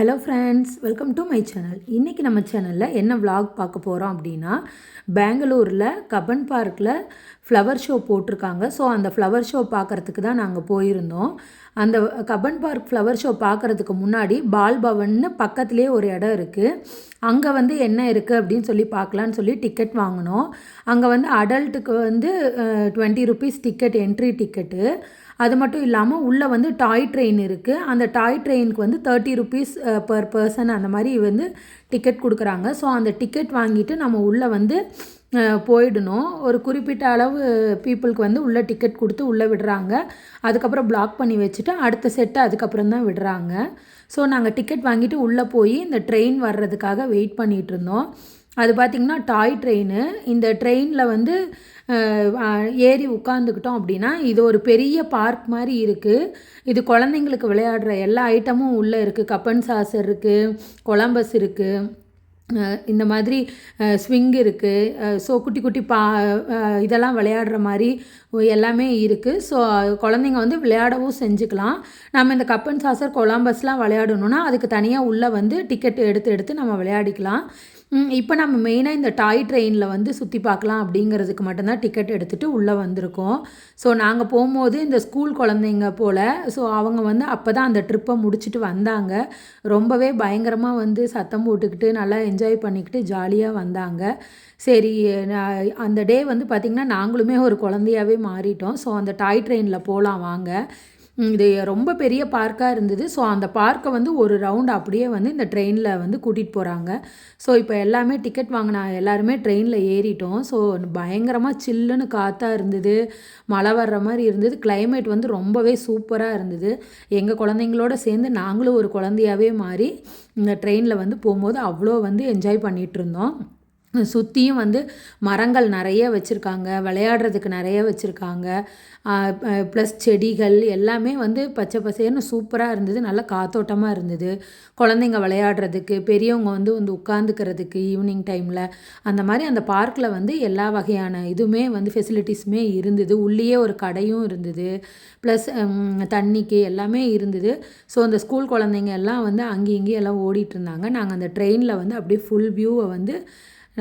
Hello friends, welcome to my channel. இன்றைக்கி நம்ம சேனலில் என்ன vlog பார்க்க போகிறோம் அப்படின்னா, பெங்களூரில் கப்பன் பார்க்கில் ஃப்ளவர் ஷோ போட்டிருக்காங்க. ஸோ அந்த ஃப்ளவர் ஷோ பார்க்குறதுக்கு தான் நாங்கள் போயிருந்தோம். அந்த கப்பன் பார்க் ஃப்ளவர் ஷோ பார்க்குறதுக்கு முன்னாடி பால் பவன்னு பக்கத்துலேயே ஒரு இடம் இருக்குது. அங்கே என்ன இருக்குது அப்படின்னு சொல்லி பார்க்கலான்னு சொல்லி டிக்கெட் வாங்கினோம். அங்கே அடல்ட்டுக்கு 20 ருபீஸ் டிக்கெட், என்ட்ரி டிக்கெட்டு. அது மட்டும் இல்லாமல் உள்ளே டாய் ட்ரெயின் இருக்குது. அந்த டாய் ட்ரெயினுக்கு 30 ருபீஸ் பர் பர்சன் அந்த மாதிரி டிக்கெட் கொடுக்குறாங்க. ஸோ அந்த டிக்கெட் வாங்கிட்டு நம்ம உள்ளே போயிடணும். ஒரு குறிப்பிட்ட அளவு பீப்புளுக்கு உள்ளே டிக்கெட் கொடுத்து உள்ளே விடுறாங்க. அதுக்கப்புறம் பிளாக் பண்ணி வச்சுட்டு அடுத்த செட்டு அதுக்கப்புறம் தான் விடுறாங்க. ஸோ நாங்கள் டிக்கெட் வாங்கிட்டு உள்ளே போய் இந்த ட்ரெயின் வர்றதுக்காக வெயிட் பண்ணிகிட்டு இருந்தோம். அது பார்த்திங்கன்னா டாய் ட்ரெயின். இந்த ட்ரெயினில் ஏறி உட்காந்துக்கிட்டோம் அப்படின்னா இது ஒரு பெரிய பார்க் மாதிரி இருக்குது. இது குழந்தைங்களுக்கு விளையாடுற எல்லா ஐட்டமும் உள்ளே இருக்குது. கப்பன் சாசர் இருக்குது, கொலம்பஸ் இருக்குது, இந்த மாதிரி ஸ்விங் இருக்குது. ஸோ குட்டி குட்டி இதெல்லாம் விளையாடுற மாதிரி எல்லாமே இருக்குது. ஸோ குழந்தைங்க விளையாடவும் செஞ்சுக்கலாம். நம்ம இந்த கப்பன் சாசர், கொலம்பஸ்லாம் விளையாடணுன்னா அதுக்கு தனியாக உள்ளே டிக்கெட் எடுத்து நம்ம விளையாடிக்கலாம். இப்போ நம்ம மெயினாக இந்த டாய் ட்ரெயினில் சுற்றி பார்க்கலாம் அப்படிங்கிறதுக்கு மட்டும்தான் டிக்கெட் எடுத்துகிட்டு உள்ளே வந்திருக்கோம். ஸோ நாங்கள் போகும்போது இந்த ஸ்கூல் குழந்தைங்க போல். ஸோ அவங்க அப்போ தான் அந்த ட்ரிப்பை முடிச்சுட்டு வந்தாங்க. ரொம்பவே பயங்கரமாக சத்தம் போட்டுக்கிட்டு நல்லா என்ஜாய் பண்ணிக்கிட்டு ஜாலியாக வந்தாங்க. சரி, அந்த டே பார்த்திங்கன்னா நாங்களுமே ஒரு குழந்தையாகவே மாறிட்டோம். ஸோ அந்த டாய் ட்ரெயினில் போகலாம் வாங்க. இது ரொம்ப பெரிய பார்க்காக இருந்தது. ஸோ அந்த பார்க்கை ஒரு ரவுண்ட் அப்படியே இந்த ட்ரெயினில் கூட்டிகிட்டு போகிறாங்க. ஸோ இப்போ எல்லாமே டிக்கெட் வாங்கினா எல்லாருமே ட்ரெயினில் ஏறிட்டோம். ஸோ பயங்கரமாக சில்லுன்னு காற்றாக இருந்தது, மழை வர்ற மாதிரி இருந்தது. கிளைமேட் ரொம்பவே சூப்பராக இருந்தது. எங்கள் குழந்தைங்களோட சேர்ந்து நாங்களும் ஒரு குழந்தையாகவே மாறி இந்த ட்ரெயினில் போகும்போது அவ்வளோ என்ஜாய் பண்ணிகிட்டு இருந்தோம். சுற்றியும் மரங்கள் நிறைய வச்சுருக்காங்க, விளையாடுறதுக்கு நிறைய வச்சுருக்காங்க. ப்ளஸ் செடிகள் எல்லாமே பச்சை பசேர்னு சூப்பராக இருந்தது. நல்லா காத்தோட்டமாக இருந்தது. குழந்தைங்க விளையாடுறதுக்கு, பெரியவங்க உட்காந்துக்கிறதுக்கு ஈவினிங் டைமில் அந்த மாதிரி அந்த பார்க்கில் எல்லா வகையான இதுவுமே ஃபெசிலிட்டிஸுமே இருந்தது. உள்ளேயே ஒரு கடையும் இருந்தது. ப்ளஸ் தண்ணிக்கு எல்லாமே இருந்தது. ஸோ அந்த ஸ்கூல் குழந்தைங்க எல்லாம் அங்கேயும் இங்கேயும் எல்லாம் ஓடிட்டு இருந்தாங்க. நாங்கள் அந்த ட்ரெயினில் அப்படியே ஃபுல் வியூவை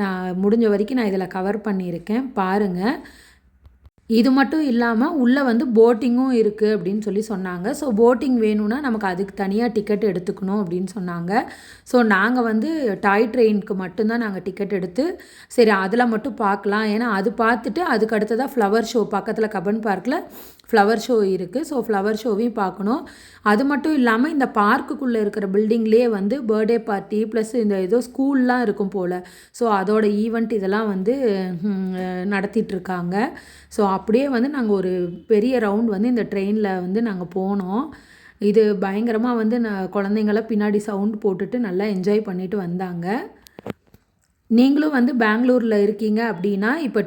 நான் முடிஞ்ச வரைக்கும் நான் இதில் கவர் பண்ணியிருக்கேன், பாருங்கள். இது மட்டும் இல்லாமல் உள்ளே போட்டிங்கும் இருக்குது அப்படின்னு சொல்லி சொன்னாங்க. ஸோ போட்டிங் வேணும்னா நமக்கு அதுக்கு தனியாக டிக்கெட் எடுத்துக்கணும் அப்படின்னு சொன்னாங்க. ஸோ நாங்கள் டாய் ட்ரெயினுக்கு மட்டும்தான் நாங்கள் டிக்கெட் எடுத்து சரி அதில் மட்டும் பார்க்கலாம். ஏன்னா அது பார்த்துட்டு அதுக்கு அடுத்ததாக ஃப்ளவர் ஷோ பக்கத்தில் கப்பன் பார்க்கில் ஃப்ளவர் ஷோ இருக்குது. ஸோ ஃப்ளவர் ஷோவையும் பார்க்கணும். அது மட்டும் இல்லாமல் இந்த பார்க்குக்குள்ளே இருக்கிற பில்டிங்லேயே பர்த்டே பார்ட்டி ப்ளஸ் இந்த ஏதோ ஸ்கூல்லாம் இருக்கும் போல். ஸோ அதோட ஈவெண்ட் இதெல்லாம் நடத்திட்டுருக்காங்க. ஸோ அப்படியே நாங்கள் ஒரு பெரிய ரவுண்ட் இந்த ட்ரெயினில் நாங்கள் போனோம். இது பயங்கரமாக குழந்தைங்களாம் பின்னாடி சவுண்ட் போட்டுட்டு நல்லா என்ஜாய் பண்ணிட்டு வந்தாங்க. நீங்களும் பெங்களூரில் இருக்கீங்க அப்படின்னா இப்போ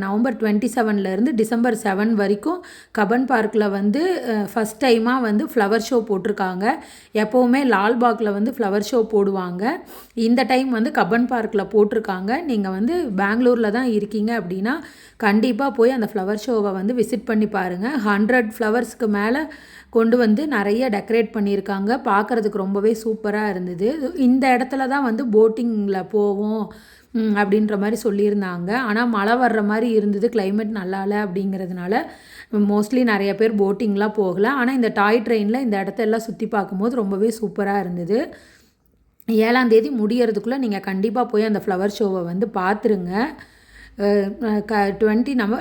நவம்பர் 27 டிசம்பர் 7 வரைக்கும் கப்பன் பார்க்கில் ஃபஸ்ட் டைமாக ஃப்ளவர் ஷோ போட்டிருக்காங்க. எப்போவுமே லால்பாகில் ஃப்ளவர் ஷோ போடுவாங்க. இந்த டைம் கப்பன் பார்க்கில் போட்டிருக்காங்க. நீங்கள் பெங்களூரில் தான் இருக்கீங்க அப்படின்னா கண்டிப்பாக போய் அந்த ஃப்ளவர் ஷோவை விசிட் பண்ணி பாருங்கள். 100 ஃப்ளவர்ஸ்க்கு மேலே கொண்டு நிறைய டெக்கரேட் பண்ணியிருக்காங்க. பார்க்குறதுக்கு ரொம்பவே சூப்பராக இருந்தது. இந்த இடத்துல தான் போட்டிங்கில் போவோம் அப்படின்ற மாதிரி சொல்லியிருந்தாங்க. ஆனால் மழை வர்ற மாதிரி இருந்தது, கிளைமேட் நல்லா இல்லை அப்படிங்கிறதுனால மோஸ்ட்லி நிறைய பேர் போட்டிங்லாம் போகலை. ஆனால் இந்த டாய் ட்ரெயினில் இந்த இடத்தெல்லாம் சுற்றி பார்க்கும்போது ரொம்பவே சூப்பராக இருந்தது. 7ஆம் தேதி முடியறதுக்குள்ளே நீங்கள் கண்டிப்பாக போய் அந்த ஃப்ளவர் ஷோவை பார்த்துருங்க.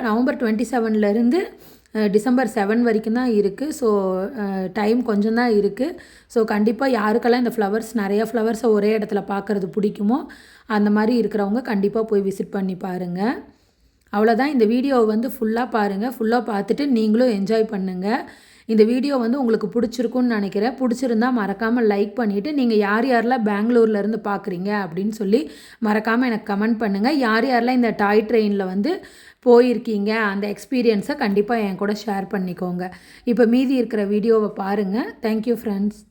நவம்பர் 27 டிசம்பர் 7 வரைக்கும் தான் இருக்குது. ஸோ டைம் கொஞ்சம் தான் இருக்குது. ஸோ கண்டிப்பாக யாருக்கெல்லாம் இந்த நிறையா ஃப்ளவர்ஸை ஒரே இடத்துல பார்க்குறது பிடிக்குமோ அந்த மாதிரி இருக்கிறவங்க கண்டிப்பாக போய் விசிட் பண்ணி பாருங்கள். அவ்வளோதான். இந்த வீடியோவை ஃபுல்லாக பாருங்கள். ஃபுல்லாக பார்த்துட்டு நீங்களும் என்ஜாய் பண்ணுங்கள். இந்த வீடியோ உங்களுக்கு பிடிச்சிருக்குன்னு நினைக்கிறேன். பிடிச்சிருந்தா மறக்காமல் லைக் பண்ணிவிட்டு நீங்கள் யாரெல்லாம் பெங்களூர்லேருந்து பார்க்குறீங்க அப்படின்னு சொல்லி மறக்காமல் எனக்கு கமெண்ட் பண்ணுங்கள். யாரெல்லாம் இந்த டாய் ட்ரெயினில் போயிருக்கீங்க அந்த எக்ஸ்பீரியன்ஸை கண்டிப்பாக என் கூட ஷேர் பண்ணிக்கோங்க. இப்போ மீதி இருக்கிற வீடியோவை பாருங்கள். Thank you friends.